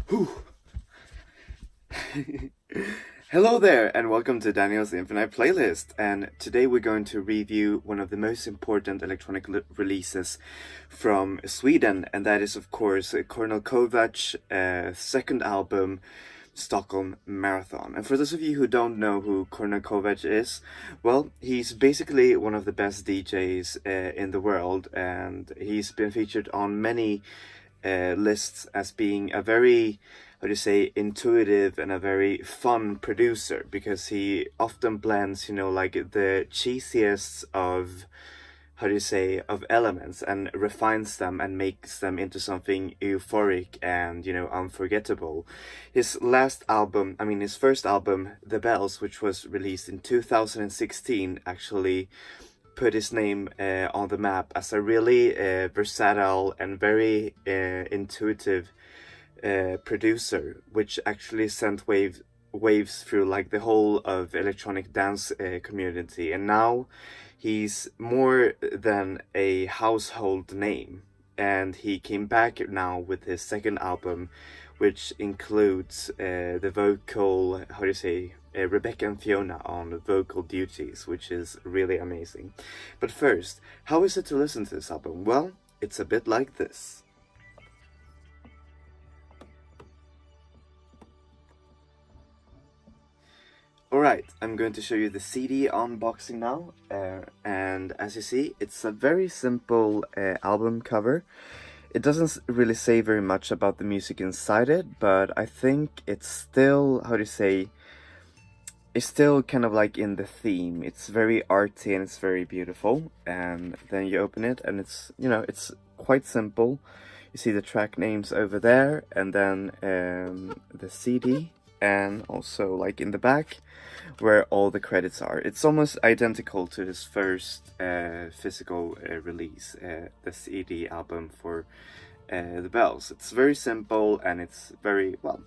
Whew. Hello there, and welcome to Daniel's Infinite Playlist. And today we're going to review one of the most important electronic releases from Sweden, and that is, of course, Kornél Kovács' second album, Stockholm Marathon. And for those of you who don't know who Kornél Kovács is, well, he's basically one of the best DJs in the world, and he's been featured on many lists as being a very, how do you say, intuitive and a very fun producer, because he often blends, like the cheesiest of, how do you say, of elements, and refines them and makes them into something euphoric and, unforgettable. His first album, The Bells, which was released in 2016, actually put his name on the map as a really versatile and very intuitive producer, which actually sent waves through like the whole of electronic dance community. And now he's more than a household name, and he came back now with his second album, which includes the vocal, how do you say, Rebecca and Fiona on vocal duties, which is really amazing. But first, how is it to listen to this album? Well, it's a bit like this. Alright, I'm going to show you the CD unboxing now, and as you see, it's a very simple album cover. It doesn't really say very much about the music inside it, but I think it's still, how do you say, it's still kind of like in the theme. It's very arty and it's very beautiful, and then you open it and it's, it's quite simple. You see the track names over there, and then the CD, and also like in the back where all the credits are. It's almost identical to his first physical release, the CD album for The Bells. It's very simple and it's very, well,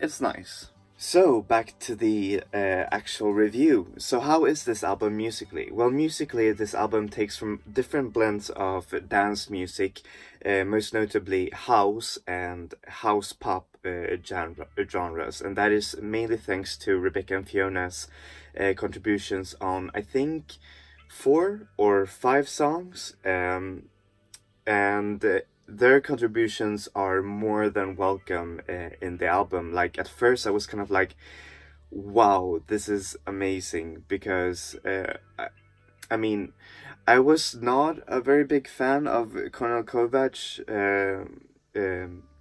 it's nice. So, back to the actual review. So how is this album musically? Well, musically, this album takes from different blends of dance music, most notably house and house pop genres, and that is mainly thanks to Rebecca and Fiona's contributions on, I think, 4 or 5 songs, and their contributions are more than welcome in the album. Like, at first I was kind of like, wow, this is amazing, because I was not a very big fan of Kornél Kovács,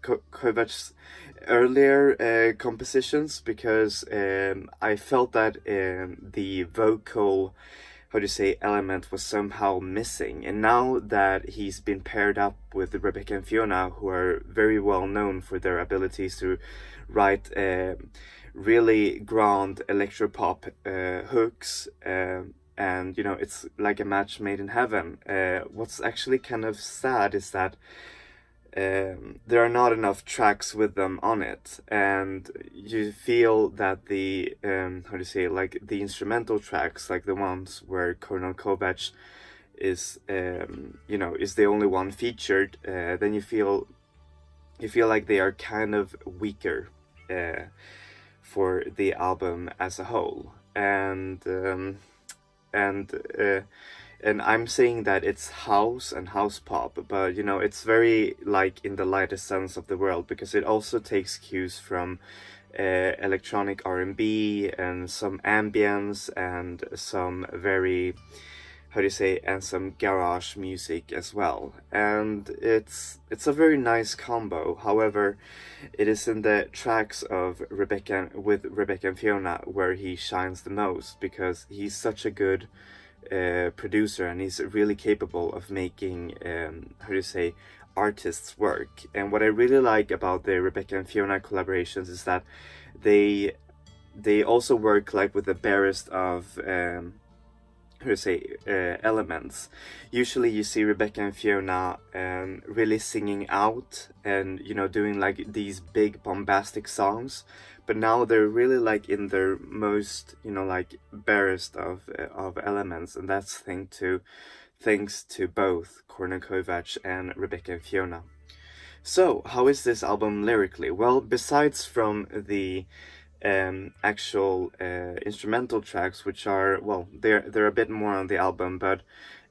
Kovács' earlier compositions, because I felt that the vocal, how do you say, element was somehow missing. And now that he's been paired up with Rebecca and Fiona, who are very well known for their abilities to write really grand electropop hooks, and it's like a match made in heaven. What's actually kind of sad is that there are not enough tracks with them on it, and you feel that the how do you say, like the instrumental tracks, like the ones where Kornél Kovács is is the only one featured, then you feel like they are kind of weaker for the album as a whole, and I'm saying that it's house and house pop, but it's very like in the lightest sense of the world, because it also takes cues from electronic R&B and some ambience and some very, how do you say, and some garage music as well. And it's a very nice combo. However, it is in the tracks of Rebecca and Fiona where he shines the most, because he's such a good producer, and he's really capable of making how do you say, artists work. And what I really like about the Rebecca and Fiona collaborations is that they also work like with the barest of how to say, elements. Usually you see Rebecca and Fiona really singing out and doing like these big bombastic songs, but now they're really like in their most like barest of elements, and that's thanks to both Kornél Kovács and Rebecca and Fiona. So, how is this album lyrically? Well, besides from the actual instrumental tracks, which are, well, they're a bit more on the album, but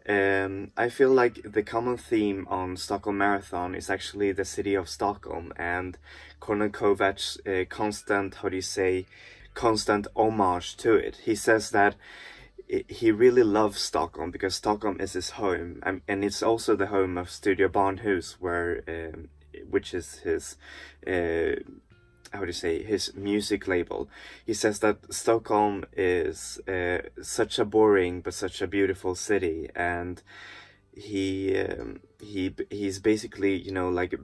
I feel like the common theme on Stockholm Marathon is actually the city of Stockholm and Kornél Kovács' constant, how do you say, constant homage to it. He says that he really loves Stockholm because Stockholm is his home, and it's also the home of Studio Barnhus, which is his how do you say, his music label. He says that Stockholm is such a boring but such a beautiful city, and he's basically, you know, like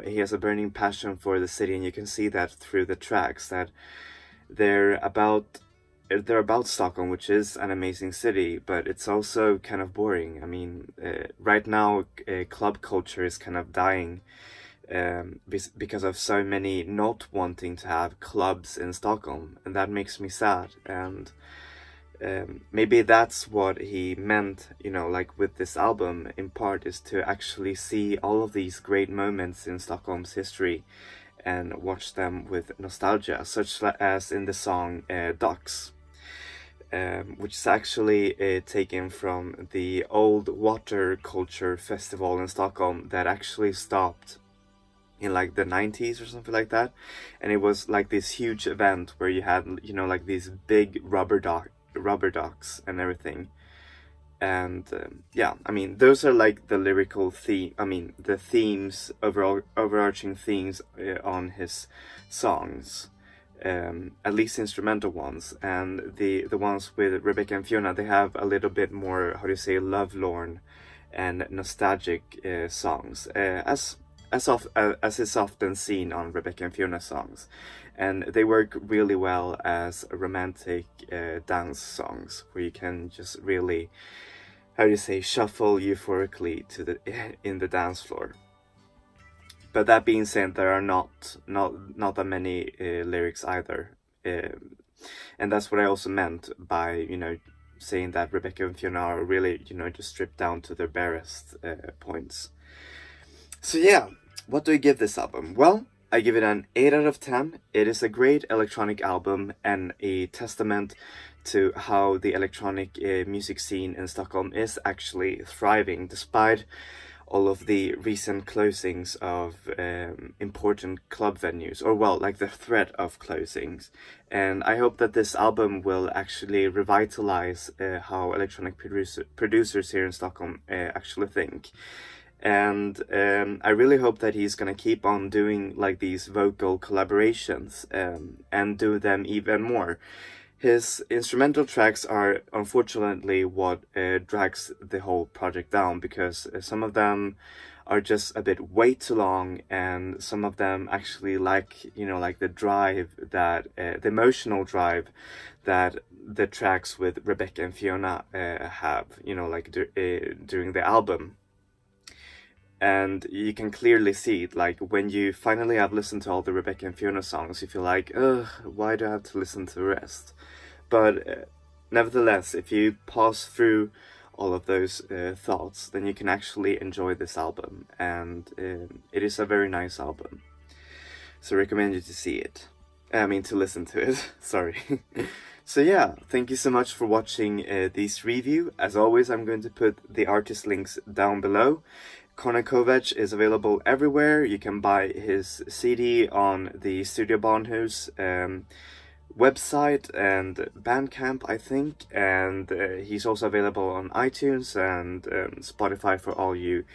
he has a burning passion for the city, and you can see that through the tracks that they're about Stockholm, which is an amazing city, but it's also kind of boring. I mean, right now club culture is kind of dying because of so many not wanting to have clubs in Stockholm, and that makes me sad. And maybe that's what he meant, you know, like with this album in part, is to actually see all of these great moments in Stockholm's history and watch them with nostalgia, such as in the song Ducks, which is actually taken from the old water culture festival in Stockholm that actually stopped in like the 90s or something like that. And it was like this huge event where you had, you know, like these big rubber ducks and everything. And yeah, I mean, those are like the lyrical theme, I mean the themes, overarching themes on his songs, at least instrumental ones. And the ones with Rebecca and Fiona, they have a little bit more, how do you say, lovelorn and nostalgic songs, as is often seen on Rebecca and Fiona songs, and they work really well as romantic dance songs, where you can just really, how do you say, shuffle euphorically to in the dance floor. But that being said, there are not that many lyrics either, and that's what I also meant by, you know, saying that Rebecca and Fiona are really, you know, just stripped down to their barest points. So yeah, what do I give this album? Well, I give it an 8 out of 10. It is a great electronic album and a testament to how the electronic music scene in Stockholm is actually thriving, despite all of the recent closings of important club venues, or well, like the threat of closings. And I hope that this album will actually revitalize how electronic producers here in Stockholm actually think. And I really hope that he's gonna keep on doing like these vocal collaborations and do them even more. His instrumental tracks are unfortunately what drags the whole project down, because some of them are just a bit way too long, and some of them actually lack, you know, like the drive that the emotional drive that the tracks with Rebecca and Fiona have, you know, like during the album. And you can clearly see it, like when you finally have listened to all the Rebecca and Fiona songs, you feel like, ugh, why do I have to listen to the rest? But nevertheless, if you pause through all of those thoughts, then you can actually enjoy this album, and it is a very nice album. So I recommend you to see it. I mean, to listen to it, sorry. So yeah, thank you so much for watching this review. As always, I'm going to put the artist links down below. Kornél Kovács is available everywhere. You can buy his CD on the Studio Barnhus website and Bandcamp, I think, and he's also available on iTunes and Spotify for all you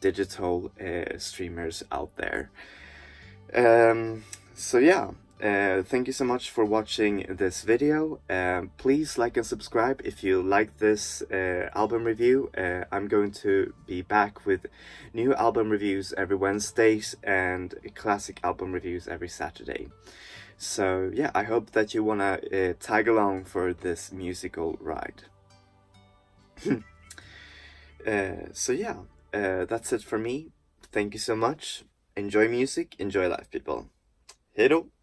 digital streamers out there. So yeah, thank you so much for watching this video. Please like and subscribe if you like this album review. I'm going to be back with new album reviews every Wednesdays and classic album reviews every Saturday. So yeah, I hope that you wanna tag along for this musical ride. So yeah, that's it for me. Thank you so much. Enjoy music, enjoy life, people. Hej då!